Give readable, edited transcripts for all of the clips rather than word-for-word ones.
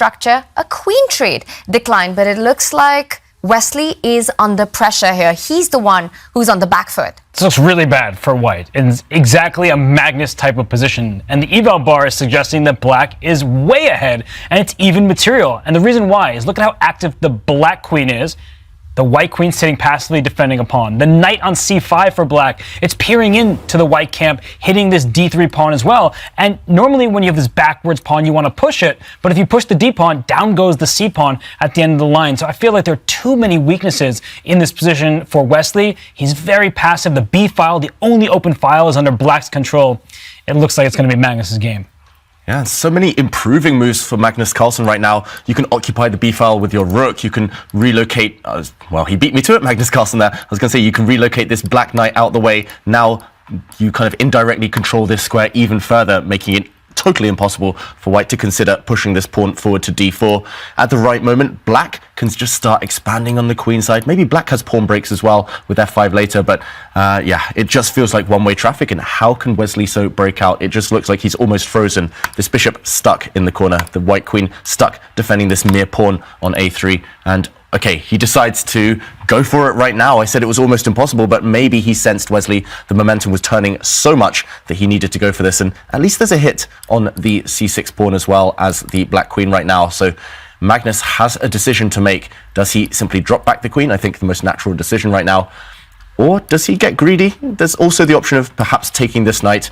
structure a queen trade. Decline, but it looks like Wesley is under pressure here. He's the one who's on the back foot. This looks really bad for white. It's exactly a Magnus type of position. And the eval bar is suggesting that black is way ahead and it's even material. And the reason why is look at how active the black queen is. The white queen sitting passively defending a pawn. The knight on c5 for black. It's peering into the white camp, hitting this d3 pawn as well. And normally when you have this backwards pawn, you want to push it. But if you push the d pawn, down goes the c pawn at the end of the line. So I feel like there are too many weaknesses in this position for Wesley. He's very passive. The b file, the only open file, is under black's control. It looks like it's going to be Magnus's game. Yeah, so many improving moves for Magnus Carlsen right now. You can occupy the b file with your rook. You can relocate. Well, he beat me to it, Magnus Carlsen there. I was going to say you can relocate this black knight out the way. Now you kind of indirectly control this square even further, making it totally impossible for white to consider pushing this pawn forward to d4. At the right moment, black can just start expanding on the queen side. Maybe black has pawn breaks as well with f5 later, but yeah, it just feels like one-way traffic. And how can Wesley so break out? It just looks like he's almost frozen. This bishop stuck in the corner, the white queen stuck defending this mere pawn on a3, and okay, he decides to go for it right now. I said it was almost impossible, but maybe he sensed Wesley, the momentum was turning so much that he needed to go for this. And at least there's a hit on the c6 pawn as well as the black queen right now. So Magnus has a decision to make. Does he simply drop back the queen? I think the most natural decision right now. Or does he get greedy? There's also the option of perhaps taking this knight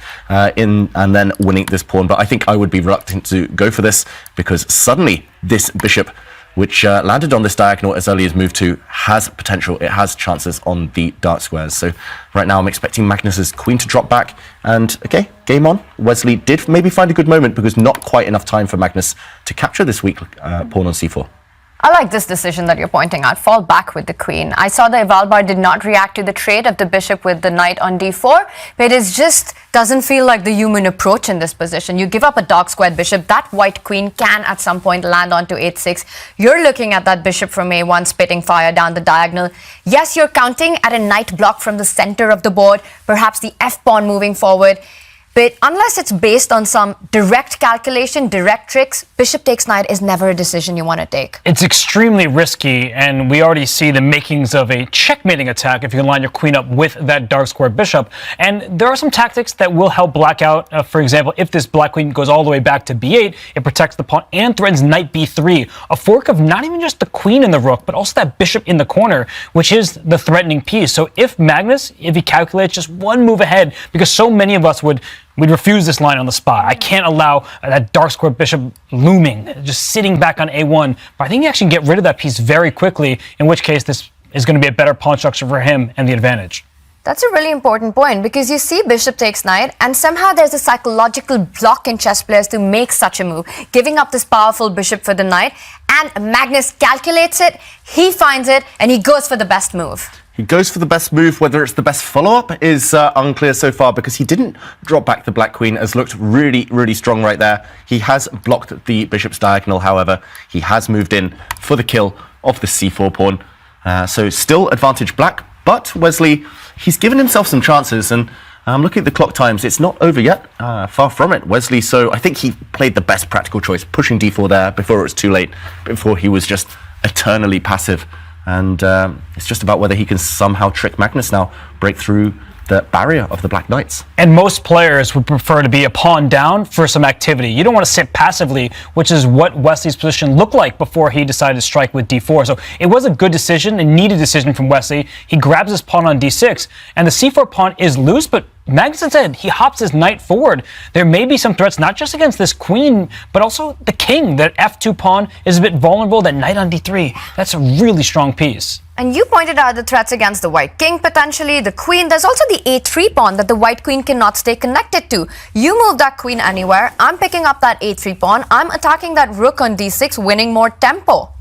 in and then winning this pawn. But I think I would be reluctant to go for this because suddenly this bishop, which landed on this diagonal as early as move 2, has potential. It has chances on the dark squares. So right now I'm expecting Magnus's queen to drop back. And okay, game on. Wesley did maybe find a good moment because not quite enough time for Magnus to capture this weak pawn on c4. I like this decision that you're pointing out. Fall back with the queen. I saw the eval bar did not react to the trade of the bishop with the knight on d4, but it just doesn't feel like the human approach in this position. You give up a dark squared bishop, that white queen can at some point land onto h6. You're looking at that bishop from a1 spitting fire down the diagonal. Yes, you're counting at a knight block from the center of the board, perhaps the f-pawn moving forward. But unless it's based on some direct calculation, direct tricks, bishop takes knight is never a decision you want to take. It's extremely risky, and we already see the makings of a checkmating attack if you can line your queen up with that dark square bishop. And there are some tactics that will help black out. For example, if this black queen goes all the way back to b8, it protects the pawn and threatens knight b3, a fork of not even just the queen and the rook, but also that bishop in the corner, which is the threatening piece. So if Magnus, if he calculates just one move ahead, because so many of us we'd refuse this line on the spot. I can't allow that dark square bishop looming, just sitting back on a1. But I think you actually get rid of that piece very quickly, in which case this is going to be a better pawn structure for him and the advantage. That's a really important point because you see bishop takes knight and somehow there's a psychological block in chess players to make such a move, giving up this powerful bishop for the knight, and Magnus calculates it, he finds it, and he goes for the best move. He goes for the best move. Whether it's the best follow-up is unclear so far because he didn't drop back the black queen, as looked really, really strong right there. He has blocked the bishop's diagonal, however. He has moved in for the kill of the c4 pawn. So still advantage black, but Wesley, he's given himself some chances, and I'm looking at the clock times. It's not over yet. Far from it. Wesley, so I think he played the best practical choice, pushing d4 there before it was too late, before he was just eternally passive. And it's just about whether he can somehow trick Magnus now, break through the barrier of the black knights. And most players would prefer to be a pawn down for some activity. You don't want to sit passively, which is what Wesley's position looked like before he decided to strike with d4. So it was a good decision, a needed decision from Wesley. He grabs his pawn on d6, and the c4 pawn is loose, but Magnus instead, he hops his knight forward. There may be some threats, not just against this queen, but also the king. That f2 pawn is a bit vulnerable. That knight on d3, that's a really strong piece. And you pointed out the threats against the white king, potentially, the queen. There's also the a3 pawn that the white queen cannot stay connected to. You move that queen anywhere, I'm picking up that a3 pawn, I'm attacking that rook on d6, winning more tempo.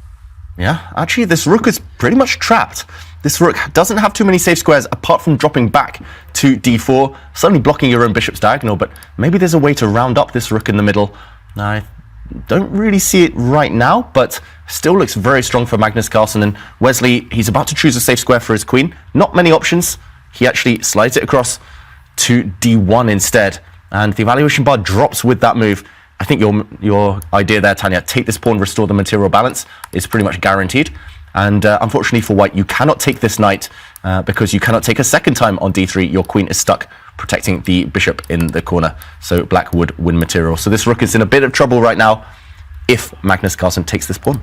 Yeah, actually this rook is pretty much trapped. This rook doesn't have too many safe squares apart from dropping back to d4, suddenly blocking your own bishop's diagonal, but maybe there's a way to round up this rook in the middle. I don't really see it right now, but still looks very strong for Magnus Carlsen. And Wesley, he's about to choose a safe square for his queen. Not many options. He actually slides it across to d1 instead, and the evaluation bar drops with that move. I think your idea there, Tanya, take this pawn, restore the material balance, is pretty much guaranteed. And unfortunately for white, you cannot take this knight because you cannot take a second time on d3. Your queen is stuck protecting the bishop in the corner. So black would win material. So this rook is in a bit of trouble right now if Magnus Carlsen takes this pawn.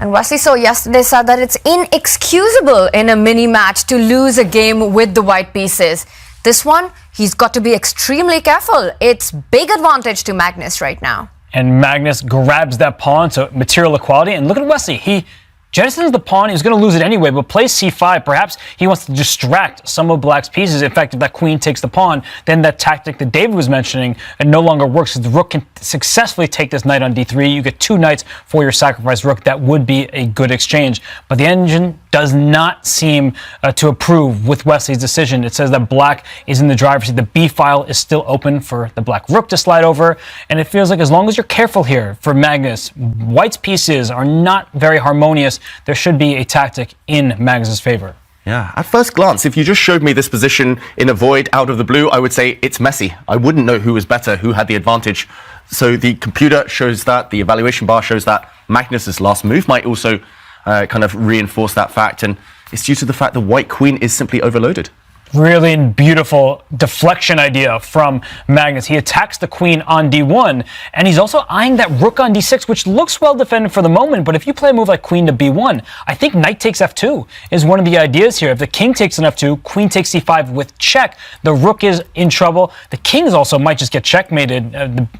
And Wesley So yesterday said that it's inexcusable in a mini match to lose a game with the white pieces. This one, he's got to be extremely careful. It's big advantage to Magnus right now. And Magnus grabs that pawn, so material equality. And look at Wesley. He jettisons the pawn. He's going to lose it anyway, but plays c5. Perhaps he wants to distract some of black's pieces. In fact, if that queen takes the pawn, then that tactic that David was mentioning no longer works, because the rook can successfully take this knight on d3. You get 2 knights for your sacrificed rook. That would be a good exchange. But the engine does not seem to approve with Wesley's decision. It says that black is in the driver's seat. The b file is still open for the black rook to slide over. And it feels like as long as you're careful here for Magnus, white's pieces are not very harmonious. There should be a tactic in Magnus's favor. Yeah, at first glance, if you just showed me this position in a void out of the blue, I would say it's messy. I wouldn't know who was better, who had the advantage. So the computer shows that, the evaluation bar shows that. Magnus's last move might also kind of reinforce that fact, and it's due to the fact the white queen is simply overloaded. Really beautiful deflection idea from Magnus. He attacks the queen on d1, and he's also eyeing that rook on d6, which looks well defended for the moment. But if you play a move like queen to b1, I think knight takes f2 is one of the ideas here. If the king takes an f2, queen takes c5 with check, the rook is in trouble. The kings also might just get checkmated.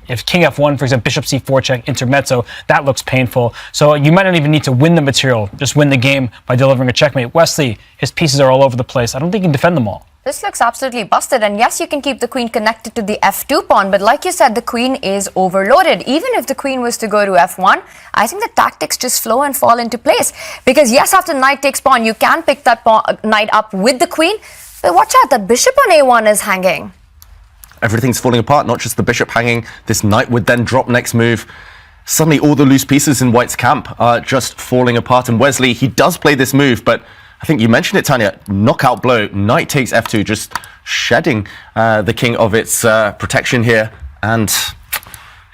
If king f1, for example, bishop c4 check, intermezzo, that looks painful. So you might not even need to win the material, just win the game by delivering a checkmate. Wesley, his pieces are all over the place. I don't think he can defend them all. This looks absolutely busted, and yes, you can keep the queen connected to the f2 pawn, but like you said, the queen is overloaded. Even if the queen was to go to f1, I think the tactics just flow and fall into place. Because yes, after knight takes pawn, you can pick that knight up with the queen, but watch out, that bishop on a1 is hanging. Everything's falling apart, not just the bishop hanging. This knight would then drop next move. Suddenly all the loose pieces in white's camp are just falling apart, and Wesley, he does play this move, but I think you mentioned it, Tanya, knockout blow, knight takes f2, just shedding the king of its protection here. And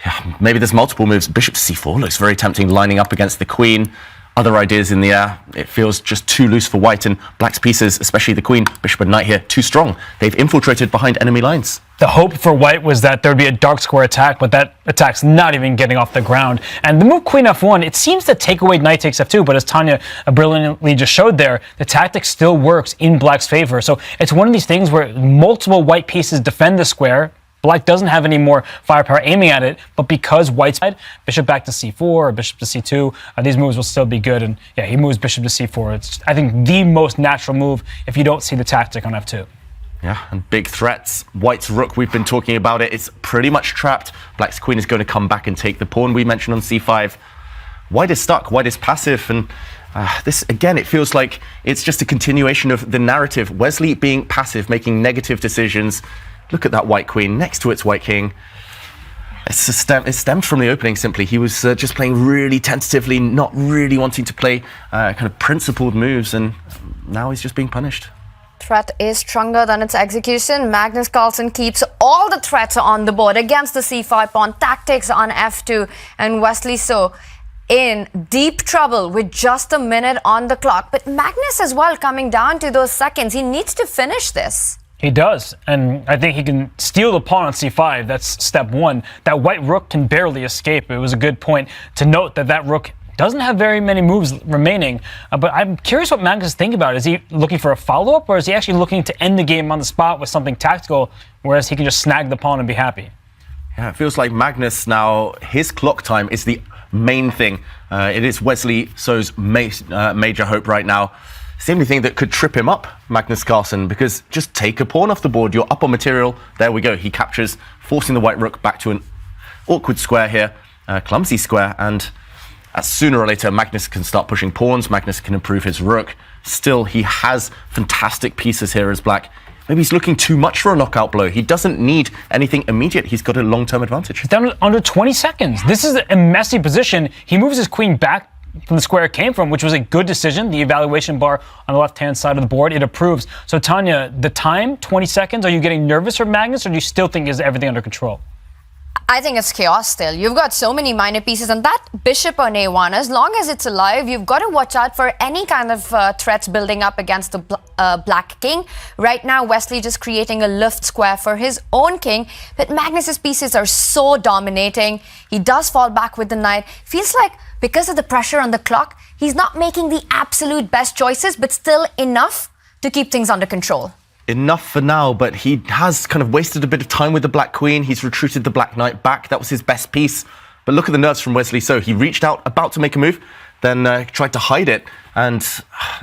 yeah, maybe there's multiple moves. Bishop c4 looks very tempting, lining up against the queen. Other ideas in the air. It feels just too loose for white, and black's pieces, especially the queen, bishop and knight here, too strong. They've infiltrated behind enemy lines. The hope for white was that there'd be a dark square attack, but that attack's not even getting off the ground. And the move queen f1, it seems to take away knight takes f2, but as Tanya brilliantly just showed there, the tactic still works in black's favor. So it's one of these things where multiple white pieces defend the square. Black doesn't have any more firepower aiming at it, but because white's side, bishop back to c4 or bishop to c2, these moves will still be good. And yeah, he moves bishop to c4. It's, I think, the most natural move if you don't see the tactic on f2. Yeah, and big threats. White's rook, we've been talking about it. It's pretty much trapped. Black's queen is going to come back and take the pawn we mentioned on c5. White is stuck, white is passive, and this, again, it feels like it's just a continuation of the narrative. Wesley being passive, making negative decisions. Look at that white queen next to its white king. It stemmed from the opening, simply. He was just playing really tentatively, not really wanting to play kind of principled moves, and now he's just being punished. Threat is stronger than its execution. Magnus Carlsen keeps all the threats on the board against the c5 pawn, tactics on f2, and Wesley So in deep trouble with just a minute on the clock. But Magnus as well coming down to those seconds. He needs to finish this. He does, and I think he can steal the pawn on c5. That's step one. That white rook can barely escape. It was a good point to note that that rook doesn't have very many moves remaining, but I'm curious what Magnus is thinking about. Is he looking for a follow-up, or is he actually looking to end the game on the spot with something tactical, whereas he can just snag the pawn and be happy? Yeah, it feels like Magnus now, his clock time is the main thing. It is Wesley So's major hope right now. It's the only thing that could trip him up, Magnus Carlsen, because just take a pawn off the board. You're up on material. There we go. He captures, forcing the white rook back to an awkward square here, clumsy square, and sooner or later, Magnus can start pushing pawns. Magnus can improve his rook. Still, he has fantastic pieces here as black. Maybe he's looking too much for a knockout blow. He doesn't need anything immediate. He's got a long-term advantage. He's down to under 20 seconds. This is a messy position. He moves his queen back from the square it came from, which was a good decision. The evaluation bar on the left-hand side of the board, it approves. So, Tanya, the time, 20 seconds, are you getting nervous for Magnus, or do you still think he has everything under control? I think it's chaos still. You've got so many minor pieces, and that bishop on a1, as long as it's alive, you've got to watch out for any kind of threats building up against the black king. Right now, Wesley just creating a lift square for his own king, but Magnus's pieces are so dominating. He does fall back with the knight. Feels like because of the pressure on the clock, he's not making the absolute best choices, but still enough to keep things under control. Enough for now, but he has kind of wasted a bit of time with the black queen. He's retreated the black knight back. That was his best piece. But look at the nerves from Wesley. So he reached out, about to make a move, then tried to hide it. And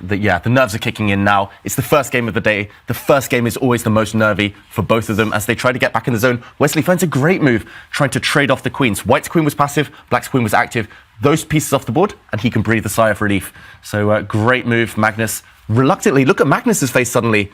the nerves are kicking in now. It's the first game of the day. The first game is always the most nervy for both of them as they try to get back in the zone. Wesley finds a great move, trying to trade off the queens. White's queen was passive, black's queen was active. Those pieces off the board, and he can breathe a sigh of relief. So great move, Magnus. Reluctantly, look at Magnus's face suddenly.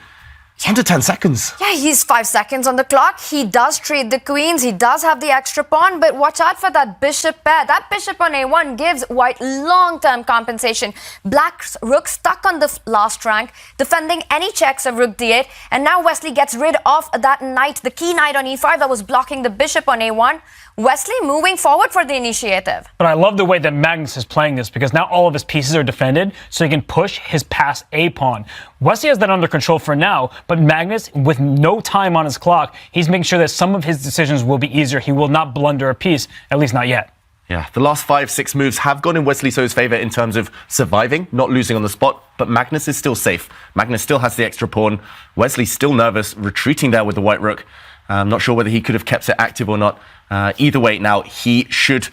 It's under 10 seconds. Yeah, he's 5 seconds on the clock. He does trade the queens. He does have the extra pawn, but watch out for that bishop pair. That bishop on a1 gives white long-term compensation. Black's rook stuck on the last rank, defending any checks of rook d8, and now Wesley gets rid of that knight, the key knight on e5 that was blocking the bishop on a1. Wesley moving forward for the initiative. But I love the way that Magnus is playing this because now all of his pieces are defended, so he can push his passed A pawn. Wesley has that under control for now, but Magnus, with no time on his clock, he's making sure that some of his decisions will be easier. He will not blunder a piece, at least not yet. Yeah, the last 5-6 moves have gone in Wesley So's favour in terms of surviving, not losing on the spot, but Magnus is still safe. Magnus still has the extra pawn. Wesley's still nervous, retreating there with the white rook. I'm not sure whether he could have kept it active or not. Either way, now he should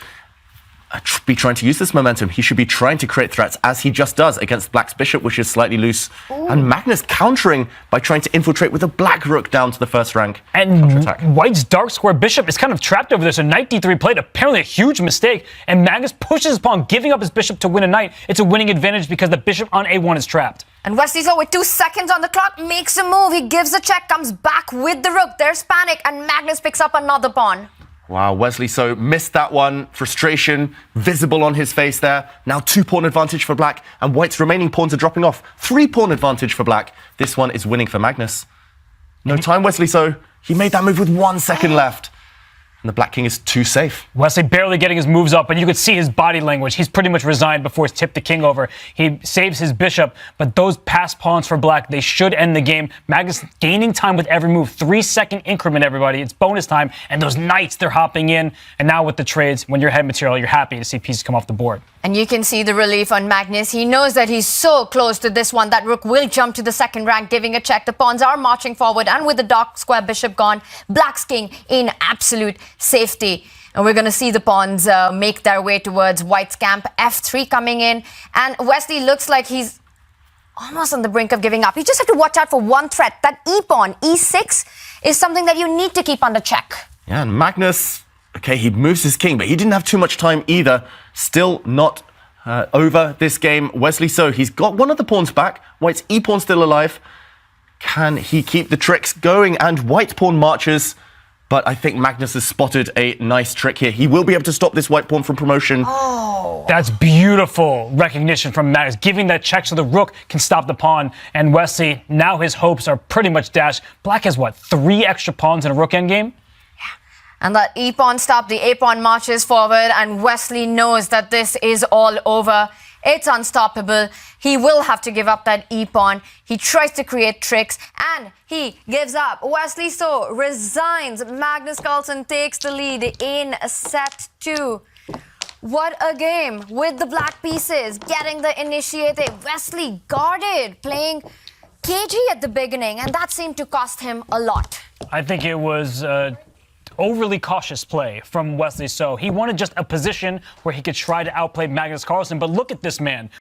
be trying to use this momentum. He should be trying to create threats, as he just does against black's bishop, which is slightly loose. Ooh. And Magnus countering by trying to infiltrate with a black rook down to the first rank. And white's dark square bishop is kind of trapped over there, so knight d3 played, apparently a huge mistake, and Magnus pushes his pawn, giving up his bishop to win a knight. It's a winning advantage because the bishop on a1 is trapped. And Wesley So, with 2 seconds on the clock, makes a move. He gives a check, comes back with the rook. There's panic, and Magnus picks up another pawn. Wow, Wesley So missed that one. Frustration visible on his face there. Now 2-pawn advantage for black, and white's remaining pawns are dropping off. 3-pawn advantage for black. This one is winning for Magnus. No time, Wesley So. He made that move with 1 second left. And the black king is too safe. Wesley barely getting his moves up, but you could see his body language. He's pretty much resigned before he's tipped the king over. He saves his bishop, but those passed pawns for black, they should end the game. Magnus gaining time with every move. 3-second increment, everybody. It's bonus time, and those knights, they're hopping in. And now with the trades, when you're head material, you're happy to see pieces come off the board. And you can see the relief on Magnus. He knows that he's so close to this one. That rook will jump to the second rank, giving a check. The pawns are marching forward, and with the dark square bishop gone, black's king in absolute safety. And we're going to see the pawns make their way towards white's camp. F3 coming in, and Wesley looks like he's almost on the brink of giving up. You just have to watch out for one threat. That e-pawn, e6, is something that you need to keep under check. Yeah, and Magnus, okay, he moves his king, but he didn't have too much time either. Still not over this game. Wesley So, he's got one of the pawns back. White's e-pawn still alive. Can he keep the tricks going? And white pawn marches. But I think Magnus has spotted a nice trick here. He will be able to stop this white pawn from promotion. Oh. That's beautiful recognition from Magnus, giving that check so the rook can stop the pawn. And Wesley, now his hopes are pretty much dashed. Black has, what, 3 extra pawns in a rook endgame? And that e-pawn stopped, the a-pawn marches forward, and Wesley knows that this is all over. It's unstoppable. He will have to give up that e-pawn. He tries to create tricks, and he gives up. Wesley So resigns. Magnus Carlsen takes the lead in set 2. What a game with the black pieces, getting the initiative. Wesley guarded, playing cagey at the beginning, and that seemed to cost him a lot. I think it was overly cautious play from Wesley So. He wanted just a position where he could try to outplay Magnus Carlsen, but look at this man.